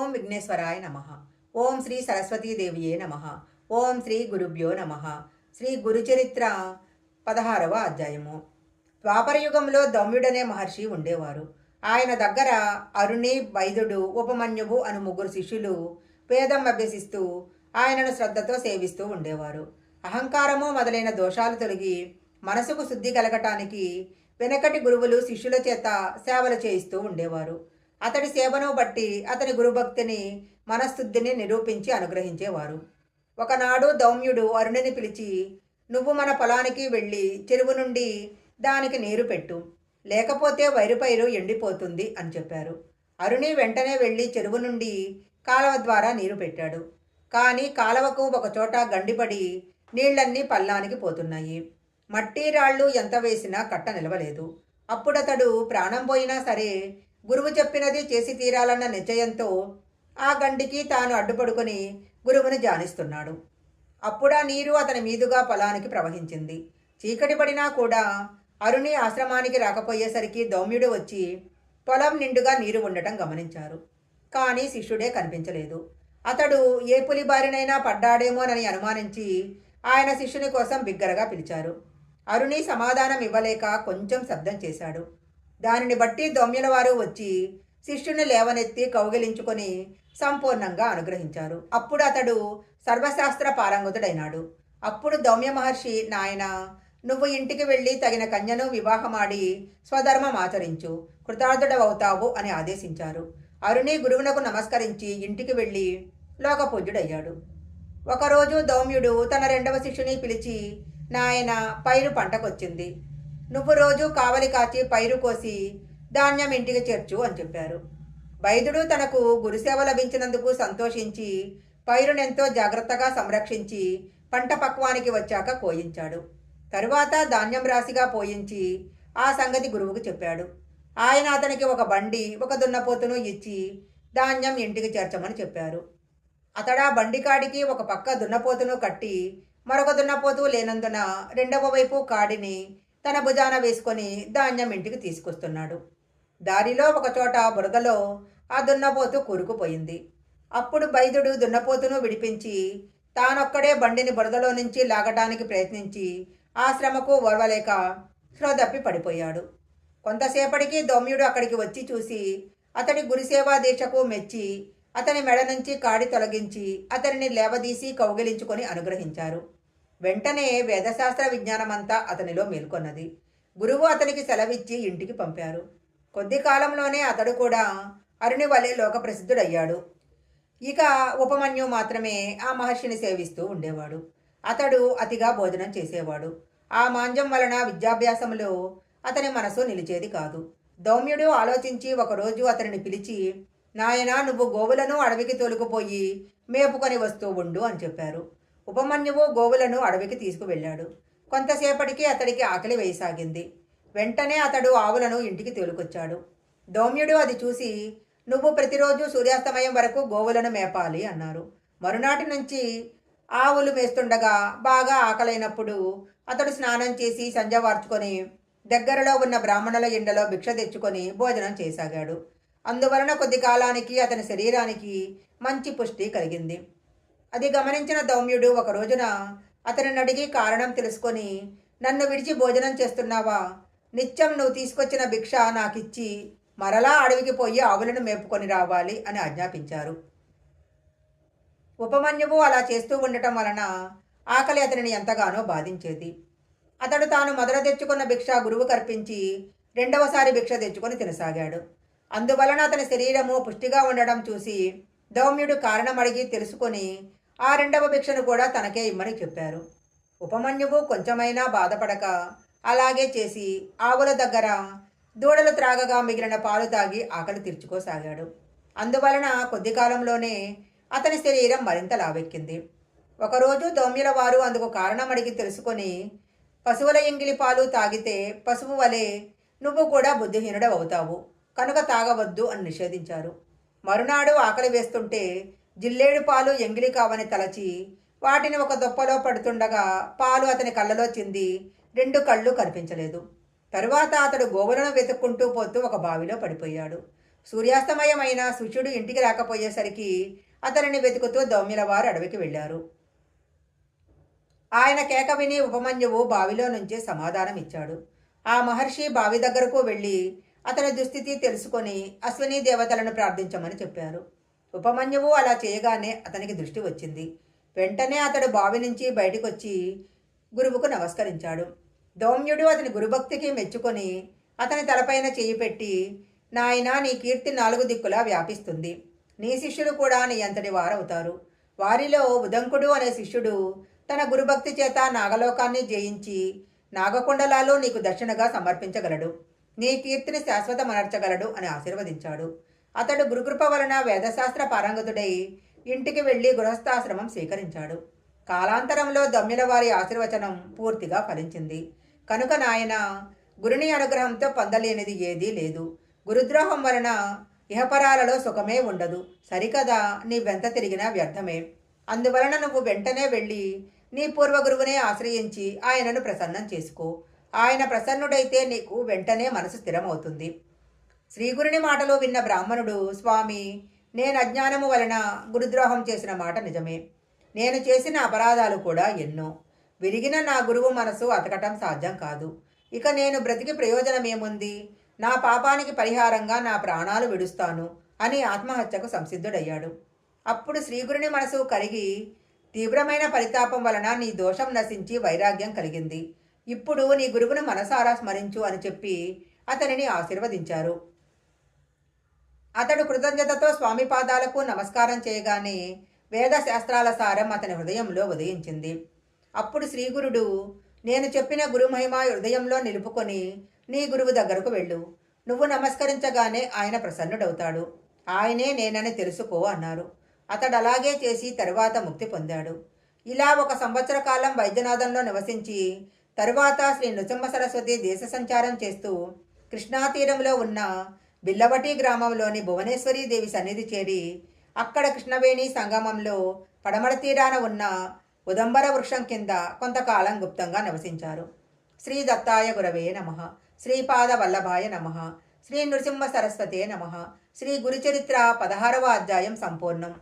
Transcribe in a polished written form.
ఓం విఘ్నేశ్వరాయ నమ. ఓం శ్రీ సరస్వతీదేవియే నమ. ఓం శ్రీ గురుభ్యో నమ. శ్రీ గురుచరిత్ర 16వ అధ్యాయము. ద్వాపరయుగంలో దౌమ్యుడనే మహర్షి ఉండేవారు. ఆయన దగ్గర అరుణి, వైదుడు, ఉపమన్యువు అను ముగ్గురు శిష్యులు వేదం అభ్యసిస్తూ ఆయనను శ్రద్ధతో సేవిస్తూ ఉండేవారు. అహంకారము మొదలైన దోషాలు తొలగి మనసుకు శుద్ధి కలగటానికి వెనకటి గురువులు శిష్యుల చేత సేవలు చేయిస్తూ ఉండేవారు. అతడి సేవను బట్టి అతని గురుభక్తిని, మనస్థుద్ధిని నిరూపించి అనుగ్రహించేవారు. ఒకనాడు దౌమ్యుడు అరుణిని పిలిచి, నువ్వు మన పొలానికి వెళ్ళి చెరువు నుండి దానికి నీరు పెట్టు, లేకపోతే వైరుపైరు ఎండిపోతుంది అని చెప్పారు. అరుణి వెంటనే వెళ్ళి చెరువు నుండి కాలవ ద్వారా నీరు పెట్టాడు. కానీ కాలవకు ఒకచోట గండిపడి నీళ్లన్నీ పల్లానికి పోతున్నాయి. మట్టి రాళ్ళు ఎంత వేసినా కట్ట నిలవలేదు. అప్పుడతడు ప్రాణం పోయినా సరే గురువు చెప్పినది చేసి తీరాలన్న నిశ్చయంతో ఆ గండికి తాను అడ్డుపడుకొని గురువుని ధ్యానిస్తున్నాడు. అప్పుడా నీరు అతని మీదుగా పొలానికి ప్రవహించింది. చీకటి పడినా కూడా అరుణి ఆశ్రమానికి రాకపోయేసరికి దౌమ్యుడు వచ్చి పొలం నిండుగా నీరు ఉండటం గమనించారు. కానీ శిష్యుడే కనిపించలేదు. అతడు ఏ పులి బారినైనా పడ్డాడేమోనని అనుమానించి ఆయన శిష్యుని కోసం బిగ్గరగా పిలిచారు. అరుణి సమాధానం ఇవ్వలేక కొంచెం శబ్దం చేశాడు. దానిని బట్టి దౌమ్యుల వారు వచ్చి శిష్యుని లేవనెత్తి కౌగిలించుకొని సంపూర్ణంగా అనుగ్రహించారు. అప్పుడు అతడు సర్వశాస్త్ర పారంగతుడైనాడు. అప్పుడు దౌమ్య మహర్షి, నాయన, నువ్వు ఇంటికి వెళ్ళి తగిన కన్యను వివాహమాడి స్వధర్మం ఆచరించు, కృతార్థుడవవుతావు అని ఆదేశించారు. అరుణి గురువునకు నమస్కరించి ఇంటికి వెళ్ళి లోకపూజ్యుడయ్యాడు. ఒకరోజు దౌమ్యుడు తన రెండవ శిష్యుని పిలిచి, నాయన, పైరు పంటకొచ్చింది, నువ్వు రోజు కావలి కాచి పైరు కోసి ధాన్యం ఇంటికి చేర్చు అని చెప్పారు. వైదుడు తనకు గురుసేవ లభించినందుకు సంతోషించి పైరునెంతో జాగ్రత్తగా సంరక్షించి పంట పక్వానికి వచ్చాక కోయించాడు. తరువాత ధాన్యం రాశిగా పోయించి ఆ సంగతి గురువుకు చెప్పాడు. ఆయన అతనికి ఒక బండి, ఒక దున్నపోతును ఇచ్చి ధాన్యం ఇంటికి చేర్చమని చెప్పారు. అతడా బండికాడికి ఒక పక్క దున్నపోతును కట్టి మరొక దున్నపోతు లేనందున రెండవ వైపు కాడిని తన భుజాన వేసుకొని ధాన్యం ఇంటికి తీసుకొస్తున్నాడు. దారిలో ఒకచోట బురదలో ఆ దున్నపోతు కూరుకుపోయింది. అప్పుడు వైదుడు దున్నపోతును విడిపించి తానొక్కడే బండిని బురదలో నుంచి లాగడానికి ప్రయత్నించి ఆ శ్రమకు ఓర్వలేక స్పృహ పడిపోయాడు. కొంతసేపటికి దౌమ్యుడు అక్కడికి వచ్చి చూసి అతడి గురుసేవా దీక్షకు మెచ్చి అతని మెడ నుంచి కాడి తొలగించి అతనిని లేవదీసి కౌగిలించుకొని అనుగ్రహించారు. వెంటనే వేదశాస్త్ర విజ్ఞానమంతా అతనిలో మేల్కొన్నది. గురువు అతనికి సెలవిచ్చి ఇంటికి పంపారు. కొద్ది కాలంలోనే అతడు కూడా అరుణి వలె లోకప్రసిద్ధుడయ్యాడు. ఇక ఉపమన్యు మాత్రమే ఆ మహర్షిని సేవిస్తూ ఉండేవాడు. అతడు అతిగా భోజనం చేసేవాడు. ఆ మాంద్యం వలన విద్యాభ్యాసంలో అతని మనసు నిలిచేది కాదు. దౌమ్యుడు ఆలోచించి ఒకరోజు అతనిని పిలిచి, నాయనా, నువ్వు గోవులను అడవికి తోలుకుపోయి మేపుకొని వస్తూ ఉండు అని చెప్పారు. ఉపమన్యువు గోవులను అడవికి తీసుకువెళ్ళాడు. కొంతసేపటికి అతడికి ఆకలి వేయసాగింది. వెంటనే అతడు ఆవులను ఇంటికి తోలుకొచ్చాడు. దౌమ్యుడు అది చూసి, నువ్వు ప్రతిరోజు సూర్యాస్తమయం వరకు గోవులను మేపాలి అన్నారు. మరునాటి నుంచి ఆవులు మేస్తుండగా బాగా ఆకలైనప్పుడు అతడు స్నానం చేసి సంజవార్చుకొని దగ్గరలో ఉన్న బ్రాహ్మణుల ఇండలో భిక్ష తెచ్చుకొని భోజనం చేసాగాడు. అందువలన కొద్ది కాలానికి అతని శరీరానికి మంచి పుష్టి కలిగింది. అది గమనించిన దౌమ్యుడు ఒక రోజున అతనిని అడిగి కారణం తెలుసుకొని, నన్ను విడిచి భోజనం చేస్తున్నావా? నిత్యం నువ్వు తీసుకొచ్చిన భిక్ష నాకిచ్చి మరలా అడవికి పోయి ఆవులను మేపుకొని రావాలి అని ఆజ్ఞాపించారు. ఉపమన్యువు అలా చేస్తూ ఉండటం వలన ఆకలి అతనిని ఎంతగానో బాధించేది. అతడు తాను మొదట తెచ్చుకున్న భిక్ష గురువు కర్పించి రెండవసారి భిక్ష తెచ్చుకొని తినసాగాడు. అందువలన అతని శరీరము పుష్టిగా ఉండడం చూసి దౌమ్యుడు కారణం అడిగి తెలుసుకొని ఆ రెండవ భిక్షను కూడా తనకే ఇమ్మని చెప్పారు. ఉపమన్యువు కొంచెమైనా బాధపడక అలాగే చేసి ఆవుల దగ్గర దూడలు త్రాగగా మిగిలిన పాలు తాగి ఆకలి తీర్చుకోసాగాడు. అందువలన కొద్ది కాలంలోనే అతని శరీరం మరింత లావెక్కింది. ఒకరోజు దౌమ్యుల వారు అందుకు కారణం అడిగి తెలుసుకొని, పశువుల ఎంగిలి పాలు తాగితే పశువు వలె నువ్వు కూడా బుద్ధిహీనుడవుతావు, కనుక తాగవద్దు అని నిషేధించారు. మరునాడు ఆకలి వేస్తుంటే జిల్లేడు పాలు ఎంగిలి కావని తలచి వాటిని ఒక దొప్పలో పడుతుండగా పాలు అతని కళ్ళలో చింది రెండు కళ్ళు కనిపించలేదు. తరువాత అతడు గోవులను వెతుక్కుంటూ పోతూ ఒక బావిలో పడిపోయాడు. సూర్యాస్తమయమైన శుచుడు ఇంటికి రాకపోయేసరికి అతనిని వెతుకుతూ దౌమ్యుల వారు అడవికి వెళ్ళారు. ఆయన కేక విని ఉపమన్యువు బావిలో నుంచే సమాధానం ఇచ్చాడు. ఆ మహర్షి బావి దగ్గరకు వెళ్ళి అతని దుస్థితి తెలుసుకొని అశ్విని దేవతలను ప్రార్థించమని చెప్పారు. ఉపమన్యువు అలా చేయగానే అతనికి దృష్టి వచ్చింది. వెంటనే అతడు బావి నుంచి బయటకొచ్చి గురువుకు నమస్కరించాడు. దౌమ్యుడు అతని గురుభక్తికి మెచ్చుకొని అతని తలపైన చేయి పెట్టి, నాయనా, నీ కీర్తి 4 దిక్కులా వ్యాపిస్తుంది. నీ శిష్యులు కూడా నీ అంతటి వారవుతారు. వారిలో ఉదంకుడు అనే శిష్యుడు తన గురుభక్తి చేత నాగలోకాన్ని జయించి నాగకొండలాలు నీకు దక్షిణగా సమర్పించగలడు. నీ కీర్తిని శాశ్వతమనర్చగలడు అని ఆశీర్వదించాడు. అతడు గురుకృప వలన వేదశాస్త్ర పారంగతుడై ఇంటికి వెళ్ళి గృహస్థాశ్రమం స్వీకరించాడు. కాలాంతరంలో దమ్యుల వారి ఆశీర్వచనం పూర్తిగా ఫలించింది. కనుక నాయన, గురుని అనుగ్రహంతో పొందలేనిది ఏదీ లేదు. గురుద్రోహం వలన ఇహపరాలలో సుఖమే ఉండదు. సరికదా, నీ వెంట తిరిగినా వ్యర్థమే. అందువలన నువ్వు వెంటనే వెళ్ళి నీ పూర్వగురువునే ఆశ్రయించి ఆయనను ప్రసన్నం చేసుకో. ఆయన ప్రసన్నుడైతే నీకు వెంటనే మనసు స్థిరమవుతుంది. శ్రీగురుని మాటలు విన్న బ్రాహ్మణుడు, స్వామి, నేను అజ్ఞానము వలన గురుద్రోహం చేసిన మాట నిజమే. నేను చేసిన అపరాధాలు కూడా ఎన్నో. విరిగిన నా గురువు మనసు అతకటం సాధ్యం కాదు. ఇక నేను బ్రతికి ప్రయోజనమేముంది? నా పాపానికి పరిహారంగా నా ప్రాణాలు విడుస్తాను అని ఆత్మహత్యకు సంసిద్ధుడయ్యాడు. అప్పుడు శ్రీగురుని మనసు కరిగి, తీవ్రమైన పరితాపం వలన నీ దోషం నశించి వైరాగ్యం కలిగింది. ఇప్పుడు నీ గురువును మనసారా స్మరించు అని చెప్పి అతనిని ఆశీర్వదించారు. అతడు కృతజ్ఞతతో స్వామి పాదాలకు నమస్కారం చేయగానే వేద శాస్త్రాల సారం అతని హృదయంలో ఉదయించింది. అప్పుడు శ్రీగురుడు, నేను చెప్పిన గురుమహిమ హృదయంలో నిలుపుకొని నీ గురువు దగ్గరకు వెళ్ళు. నువ్వు నమస్కరించగానే ఆయన ప్రసన్నుడవుతాడు. ఆయనే నేనని తెలుసుకో అన్నారు. అతడు అలాగే చేసి తరువాత ముక్తి పొందాడు. ఇలా 1 సంవత్సర కాలం వైద్యనాథంలో నివసించి తరువాత శ్రీ నృసింహ సరస్వతి దేశ సంచారం చేస్తూ కృష్ణాతీరంలో ఉన్న బిల్లవటి గ్రామంలోని భువనేశ్వరీ దేవి సన్నిధి చేరి అక్కడ కృష్ణవేణి సంగమంలో పడమర తీరాన ఉన్న ఉదంబర వృక్షం కింద కొంతకాలం గుప్తంగా నివసించారు. శ్రీ దత్తాయ గురవే నమః. శ్రీపాద వల్లభాయ నమః. శ్రీ నృసింహ సరస్వతే నమః. శ్రీ గురుచరిత్ర 16వ అధ్యాయం సంపూర్ణం.